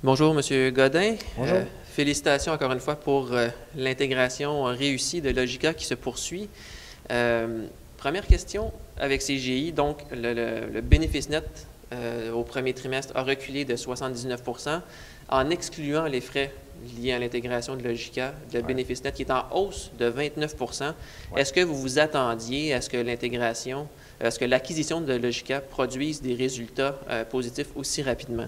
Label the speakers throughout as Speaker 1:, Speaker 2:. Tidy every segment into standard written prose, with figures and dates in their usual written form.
Speaker 1: Bonjour, Monsieur Godin.
Speaker 2: Bonjour.
Speaker 1: Félicitations encore une fois pour l'intégration réussie de Logica qui se poursuit. Première question avec CGI, donc le bénéfice net au premier trimestre a reculé de 79 en excluant les frais liés à l'intégration de Logica, le bénéfice net qui est en hausse de 29 Est-ce que vous vous attendiez à ce que l'acquisition de Logica produise des résultats positifs aussi rapidement?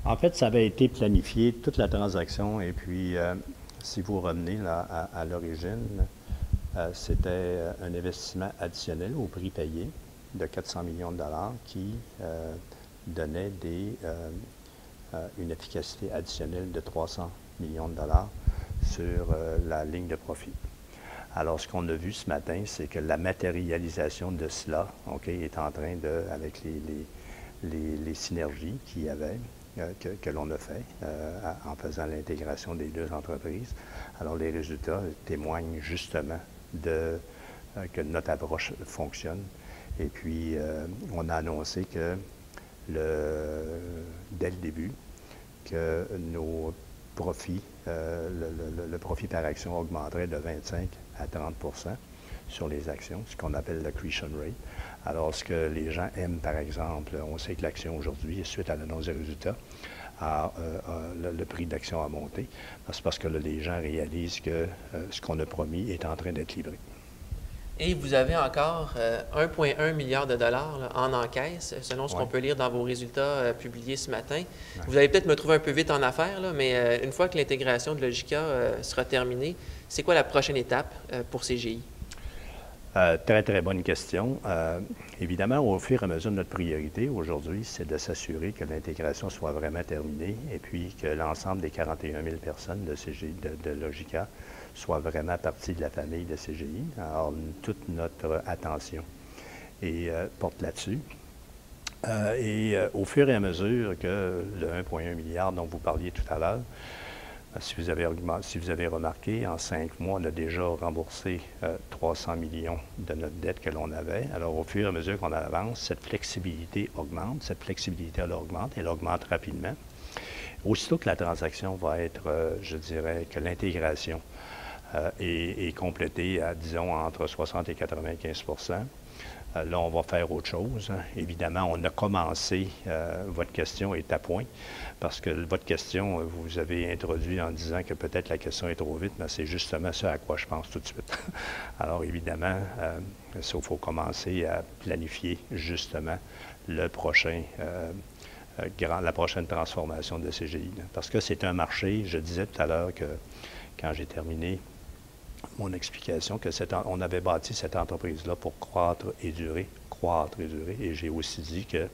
Speaker 2: En fait, ça avait été planifié, toute la transaction, et puis si vous revenez là, à l'origine, c'était un investissement additionnel au prix payé de 400 millions de dollars qui donnait une efficacité additionnelle de 300 millions de dollars sur la ligne de profit. Alors, ce qu'on a vu ce matin, c'est que la matérialisation de cela, est en train de, avec les synergies qu'il y avait, que l'on a fait en faisant l'intégration des deux entreprises. Alors, les résultats témoignent justement que notre approche fonctionne. Et puis, on a annoncé que dès le début, que nos profits, le profit par action augmenterait de 25 à 30 sur les actions, ce qu'on appelle l'accretion rate. Alors, ce que les gens aiment, par exemple, on sait que l'action aujourd'hui, suite à l'annonce des résultats, le prix d'action a monté. C'est parce que là, les gens réalisent que ce qu'on a promis est en train d'être livré.
Speaker 1: Et vous avez encore 1,1 milliard de dollars là, en encaisse, selon ce qu'on peut lire dans vos résultats publiés ce matin. Vous allez peut-être me trouver un peu vite en affaires, là, mais une fois que l'intégration de Logica sera terminée, c'est quoi la prochaine étape pour CGI?
Speaker 2: Très, très bonne question. Évidemment, au fur et à mesure de notre priorité aujourd'hui, c'est de s'assurer que l'intégration soit vraiment terminée et puis que l'ensemble des 41 000 personnes de CGI, de Logica, soient vraiment partie de la famille de CGI. Alors, toute notre attention porte là-dessus. Au fur et à mesure que le 1,1 milliard dont vous parliez tout à l'heure, si vous avez remarqué, en 5 mois, on a déjà remboursé 300 millions de notre dette que l'on avait. Alors, au fur et à mesure qu'on avance, cette flexibilité augmente. Cette flexibilité, elle augmente rapidement. Aussitôt que la transaction va être, je dirais, que l'intégration est complétée à, disons, entre 60 et 95 là, on va faire autre chose. Évidemment, on a commencé, votre question est à point, parce que votre question, vous avez introduit en disant que peut-être la question est trop vite, mais c'est justement ça à quoi je pense tout de suite. Alors, évidemment, il faut commencer à planifier justement la prochaine transformation de CGI. Parce que c'est un marché, je disais tout à l'heure que quand j'ai terminé mon explication, on avait bâti cette entreprise-là pour croître et durer, et j'ai aussi dit que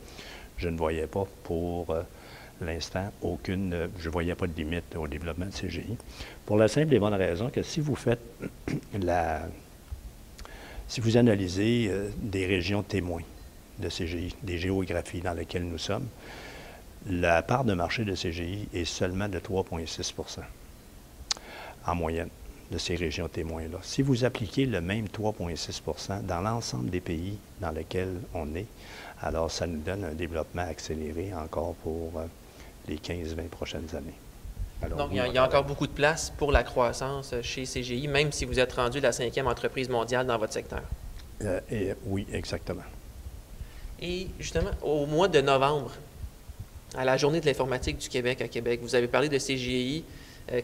Speaker 2: je ne voyais pas pour l'instant je ne voyais pas de limite au développement de CGI. Pour la simple et bonne raison que si vous faites si vous analysez des régions témoins de CGI, des géographies dans lesquelles nous sommes, la part de marché de CGI est seulement de 3,6 en moyenne de ces régions témoins-là. Si vous appliquez le même 3,6 dans l'ensemble des pays dans lesquels on est, alors ça nous donne un développement accéléré encore pour les 15-20 prochaines années. Alors,
Speaker 1: donc, il y a encore beaucoup de place pour la croissance chez CGI, même si vous êtes rendu la 5e entreprise mondiale dans votre secteur.
Speaker 2: Oui, exactement.
Speaker 1: Et justement, au mois de novembre, à la Journée de l'informatique du Québec à Québec, vous avez parlé de CGI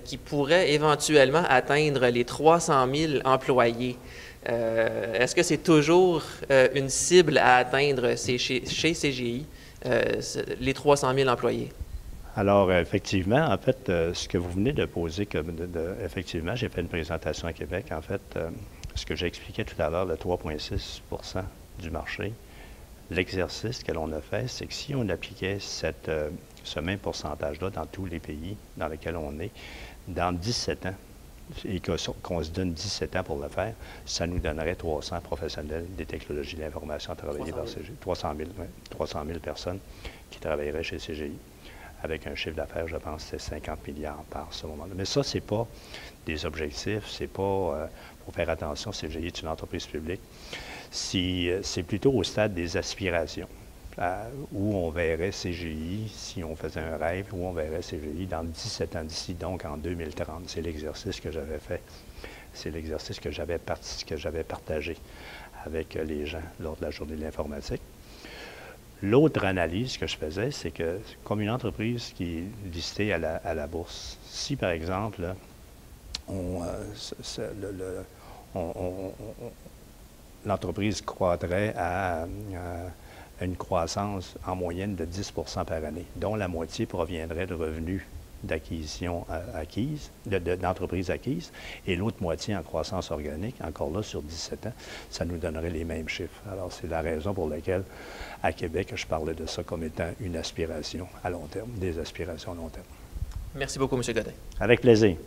Speaker 1: qui pourrait éventuellement atteindre les 300 000 employés. Est-ce que c'est toujours une cible à atteindre chez CGI, les 300 000 employés?
Speaker 2: Alors, effectivement, en fait, ce que vous venez de poser, effectivement, j'ai fait une présentation à Québec. En fait, ce que j'ai expliqué tout à l'heure, le 3,6 du marché, l'exercice que l'on a fait, c'est que si on appliquait ce même pourcentage-là dans tous les pays dans lesquels on est, dans 17 ans, et qu'on se donne 17 ans pour le faire, ça nous donnerait 300 professionnels des technologies de l'information à travailler par CGI. 300 000 personnes qui travailleraient chez CGI, avec un chiffre d'affaires, je pense, c'est 50 milliards par ce moment-là. Mais ça, ce n'est pas des objectifs, c'est pas, faut faire attention, CGI est une entreprise publique. C'est plutôt au stade des aspirations. où on verrait CGI, si on faisait un rêve, où on verrait CGI dans 17 ans d'ici, donc en 2030. C'est l'exercice que j'avais fait. C'est l'exercice que j'avais partagé avec les gens lors de la journée de l'informatique. L'autre analyse que je faisais, c'est que comme une entreprise qui est listée à la bourse, si par exemple, là, l'entreprise croîtrait à une croissance en moyenne de 10 par année, dont la moitié proviendrait de revenus d'acquisition acquise, d'entreprises acquises, et l'autre moitié en croissance organique, encore là sur 17 ans, ça nous donnerait les mêmes chiffres. Alors, c'est la raison pour laquelle, à Québec, je parlais de ça comme étant une aspiration à long terme, des aspirations à long terme.
Speaker 1: Merci beaucoup, M. Godin.
Speaker 2: Avec plaisir.